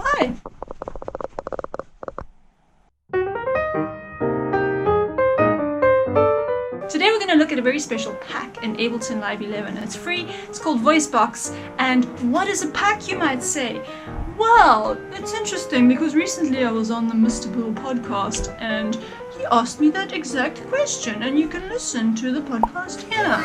hi! Today we're going to look at a very special pack in Ableton Live 11. It's free, it's called Voice Box. And what is a pack, you might say? Well, it's interesting because recently I was on the Mr. Bill podcast and he asked me that exact question, and you can listen to the podcast here.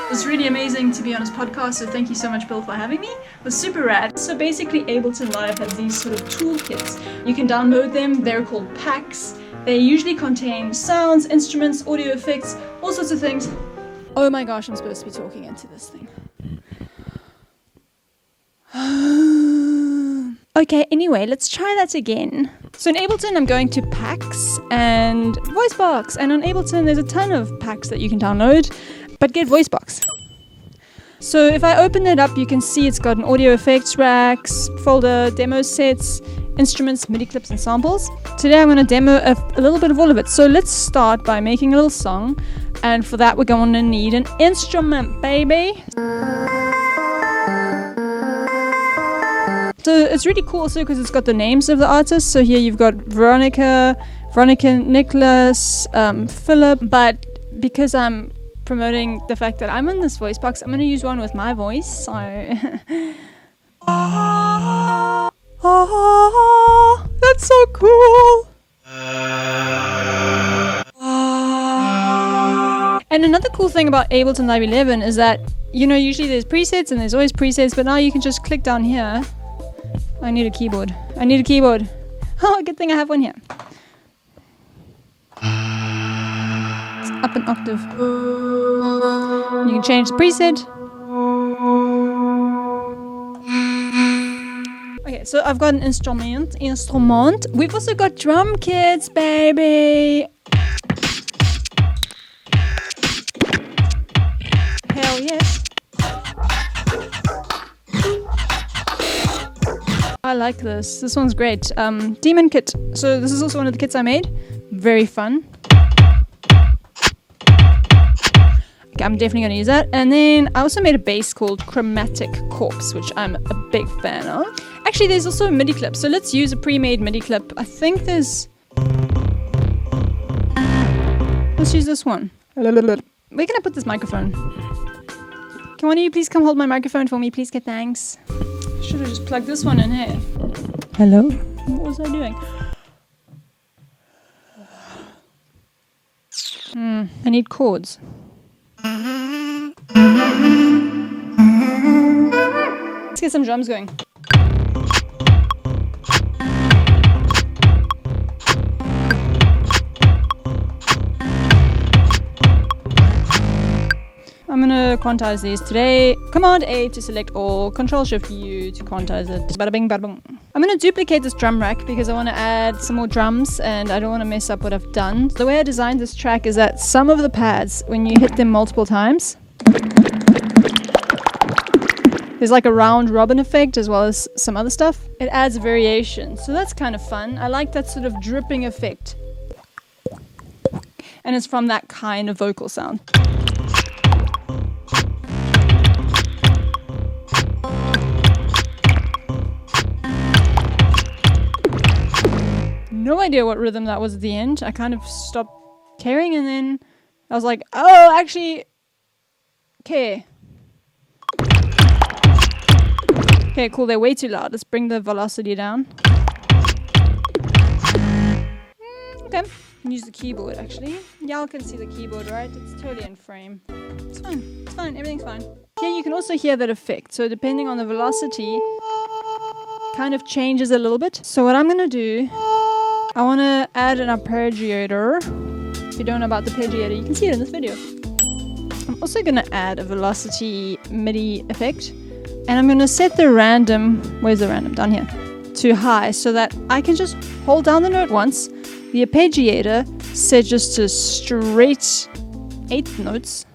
It was really amazing to be on his podcast, so thank you so much, Bill, for having me. It was super rad. So basically, Ableton Live has these sort of toolkits. You can download them. They're called packs. They usually contain sounds, instruments, audio effects, all sorts of things. Oh my gosh, I'm supposed to be talking into this thing. Okay, anyway, let's try that again. So in Ableton, I'm going to packs and Voice Box. And on Ableton, there's a ton of packs that you can download, but get Voice Box. So if I open it up, you can see it's got an audio effects racks, folder, demo sets, instruments, MIDI clips, and samples. Today I'm going to demo a little bit of all of it. So let's start by making a little song. And for that, we're going to need an instrument, baby. So it's really cool also because it's got the names of the artists. So here you've got Veronica, Nicholas, Philip. But because I'm promoting the fact that I'm on this voice box, I'm going to use one with my voice. So that's so cool. And another cool thing about Ableton Live 11 is that, you know, usually there's presets and there's always presets, but now you can just click down here. I need a keyboard. Oh, good thing I have one here. It's up an octave. You can change the preset. Okay, so I've got an instrument. We've also got drum kits, baby. Hell yes. I like this. This one's great. Demon kit. So this is also one of the kits I made. Very fun. Okay, I'm definitely going to use that. And then I also made a bass called Chromatic Corpse, which I'm a big fan of. Actually, there's also a MIDI clip. So let's use a pre-made MIDI clip. I think there's... Let's use this one. Where can I put this microphone? Can one of you please come hold my microphone for me? Please, get thanks. Should have just plugged this one in here. Hello? What was I doing? I need chords. Let's get some drums going. I'm gonna quantize these today. Command A to select all, Control Shift U to quantize it. Bada bing, bada boom. I'm gonna duplicate this drum rack because I want to add some more drums and I don't want to mess up what I've done. The way I designed this track is that some of the pads, when you hit them multiple times, there's like a round robin effect as well as some other stuff. It adds variation, so that's kind of fun. I like that sort of dripping effect. And it's from that kind of vocal sound. No idea what rhythm that was at the end. I kind of stopped caring and then I was like, oh, actually, okay. Okay, cool, they're way too loud. Let's bring the velocity down. Okay, use the keyboard actually. Y'all can see the keyboard, right? It's totally in frame. It's fine, everything's fine. Here you can also hear that effect. So depending on the velocity, kind of changes a little bit. So what I'm gonna do, I want to add an arpeggiator. If you don't know about the arpeggiator, you can see it in this video. I'm also going to add a velocity MIDI effect. And I'm going to set the random, where's the random? Down here. To high so that I can just hold down the note once. The arpeggiator set just to straight 8th notes.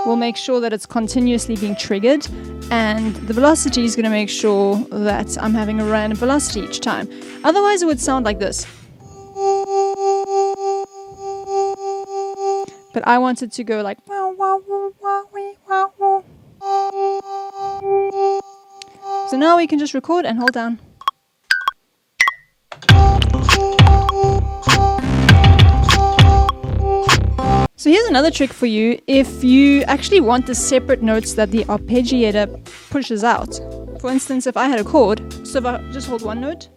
We'll make sure that it's continuously being triggered. And the velocity is going to make sure that I'm having a random velocity each time. Otherwise, it would sound like this. But I want it to go like... So now we can just record and hold down. So here's another trick for you if you actually want the separate notes that the arpeggiator pushes out. For instance, if I had a chord, so if I just hold one note,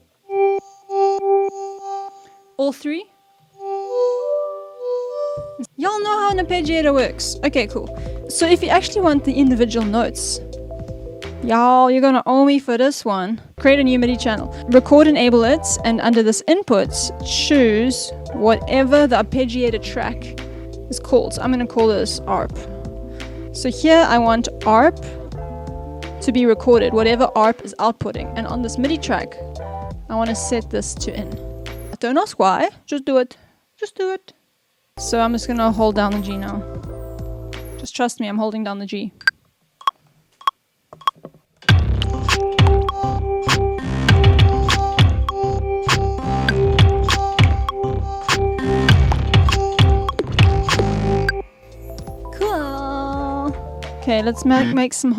all three. Y'all know how an arpeggiator works. Okay, cool. So if you actually want the individual notes, y'all, you're gonna owe me for this one. Create a new MIDI channel. Record enable it, and under this input, choose whatever the arpeggiator track is called. So I'm gonna call this ARP. So here I want ARP to be recorded, whatever ARP is outputting. And on this MIDI track, I wanna set this to in. Don't ask why, just do it. Just do it. So I'm just gonna hold down the G now. Just trust me, I'm holding down the G. Cool. Okay, let's make some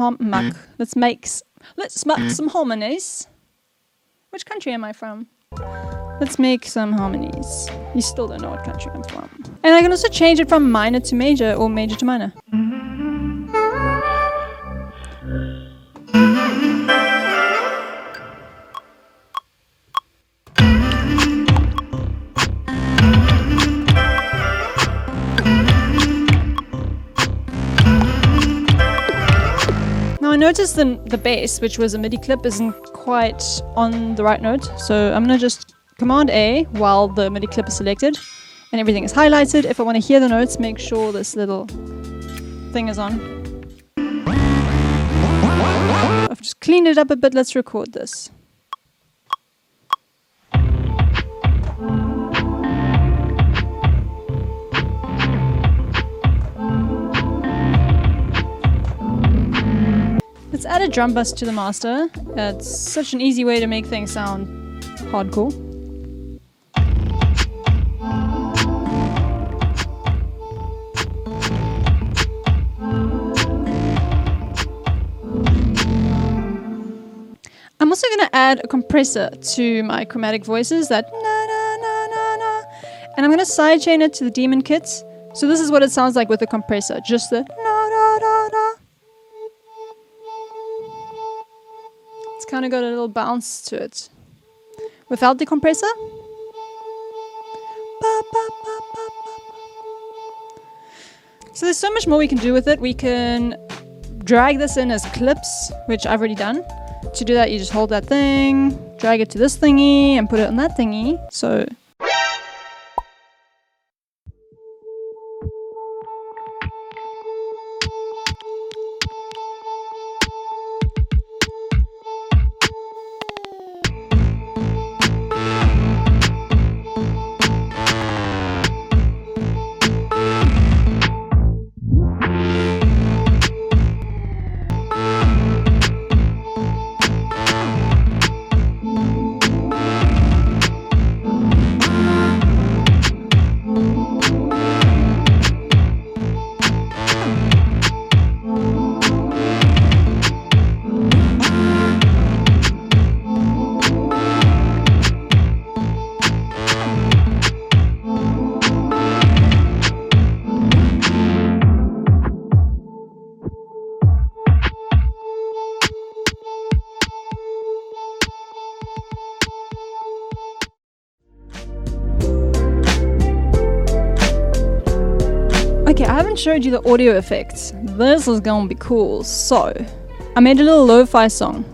let's make some harmonies. Which country am I from? Let's make some harmonies. You still don't know what country I'm from. And I can also change it from minor to major or major to minor. Now I noticed the bass, which was a MIDI clip, isn't quite on the right note. So I'm gonna just Command A while the MIDI clip is selected and everything is highlighted. If I want to hear the notes, make sure this little thing is on. I've just cleaned it up a bit. Let's record this. Let's add a drum bus to the master. It's such an easy way to make things sound hardcore. I'm also going to add a compressor to my chromatic voices, that na na na na na, and I'm going to sidechain it to the Demon Kit. So this is what it sounds like with the compressor, just the na na na na. It's kind of got a little bounce to it. Without the compressor, ba, ba, ba, ba, ba. So there's so much more we can do with it. We can drag this in as clips, which I've already done. To do that, you just hold that thing, drag it to this thingy, and put it on that thingy. So okay, I haven't showed you the audio effects. This is gonna be cool. So, I made a little lo-fi song.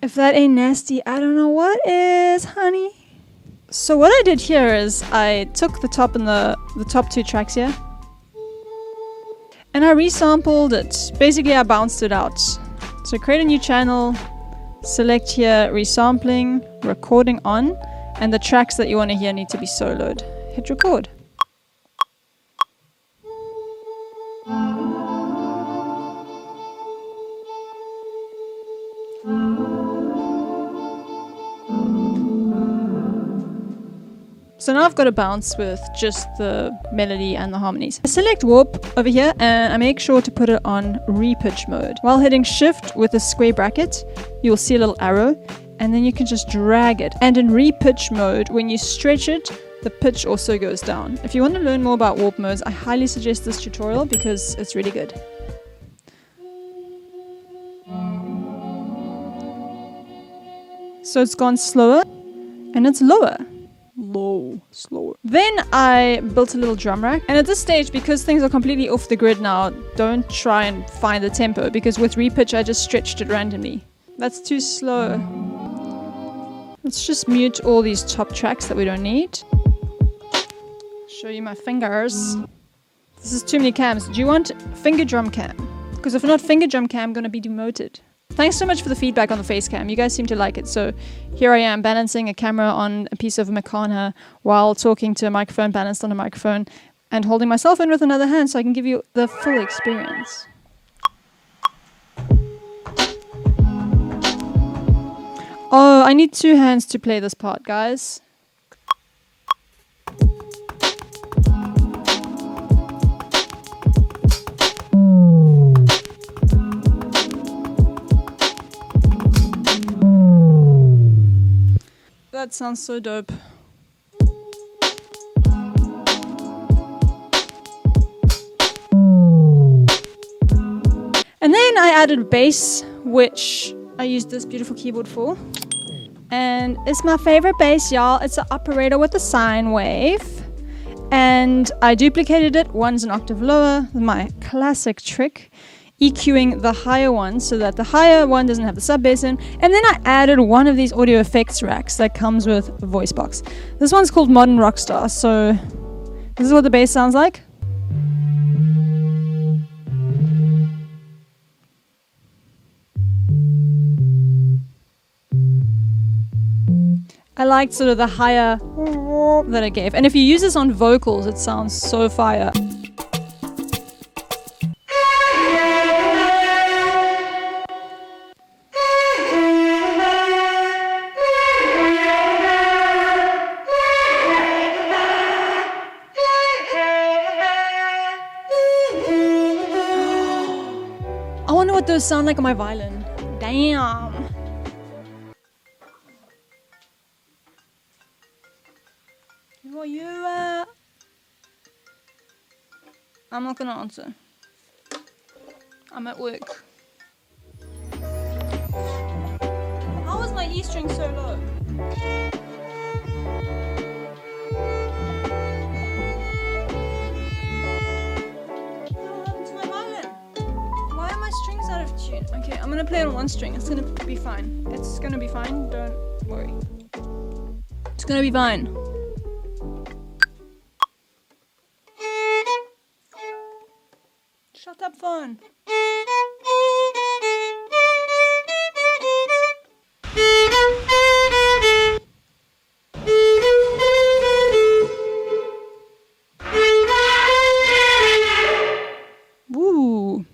If that ain't nasty, I don't know what is, honey. So what I did here is I took the top and the top two tracks here, and I resampled it. Basically, I bounced it out. So create a new channel, select here resampling, recording on, and the tracks that you want to hear need to be soloed. Hit record. So now I've got a bounce with just the melody and the harmonies. I select warp over here and I make sure to put it on repitch mode. While hitting shift with the square bracket, you'll see a little arrow and then you can just drag it. And in repitch mode, when you stretch it, the pitch also goes down. If you want to learn more about warp modes, I highly suggest this tutorial because it's really good. So it's gone slower and it's lower. Slower. Then I built a little drum rack, and at this stage, because things are completely off the grid now, don't try and find the tempo, because with repitch I just stretched it randomly. That's too slow. Let's just mute all these top tracks that we don't need. Show you my fingers. This is too many cams. Do you want finger drum cam? Because if not finger drum cam, I'm gonna be demoted. Thanks so much for the feedback on the face cam. You guys seem to like it. So here I am balancing a camera on a piece of Makana while talking to a microphone balanced on a microphone and holding my cell phone with another hand so I can give you the full experience. Oh, I need 2 hands to play this part, guys. That sounds so dope. And then I added bass, which I used this beautiful keyboard for. And it's my favorite bass, y'all. It's an operator with a sine wave. And I duplicated it, one's an octave lower, my classic trick. EQing the higher one so that the higher one doesn't have the sub bass in, and then I added one of these audio effects racks that comes with Voice Box. This one's called Modern Rockstar, so this is what the bass sounds like. I liked sort of the higher that it gave, and if you use this on vocals, it sounds so fire. I wonder what those sound like on my violin. Damn. Who are you? I'm not gonna answer. I'm at work. How is my E string so low? Okay, I'm gonna play on one string. It's gonna be fine. It's gonna be fine. Don't worry. It's gonna be fine. Shut up, phone. Woo.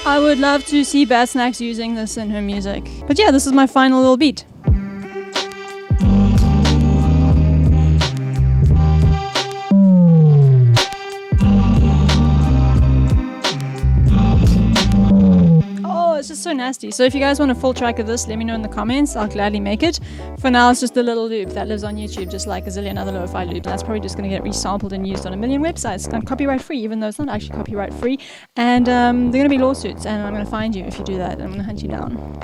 I would love to see Bad Snacks using this in her music. But yeah, this is my final little beat. Oh, it's just so nasty. So if you guys want a full track of this, let me know in the comments. I'll gladly make it. For now, it's just a little loop that lives on YouTube, just like a zillion other lo-fi loops. That's probably just going to get resampled and used on a million websites and copyright free, even though it's not actually copyright free. And there are going to be lawsuits, and I'm going to find you if you do that. I'm going to hunt you down.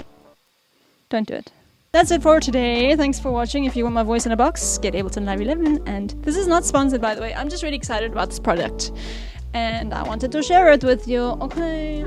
Don't do it. That's it for today. Thanks for watching. If you want my voice in a box, get Ableton Live 11. And this is not sponsored, by the way. I'm just really excited about this product, and I wanted to share it with you. Okay.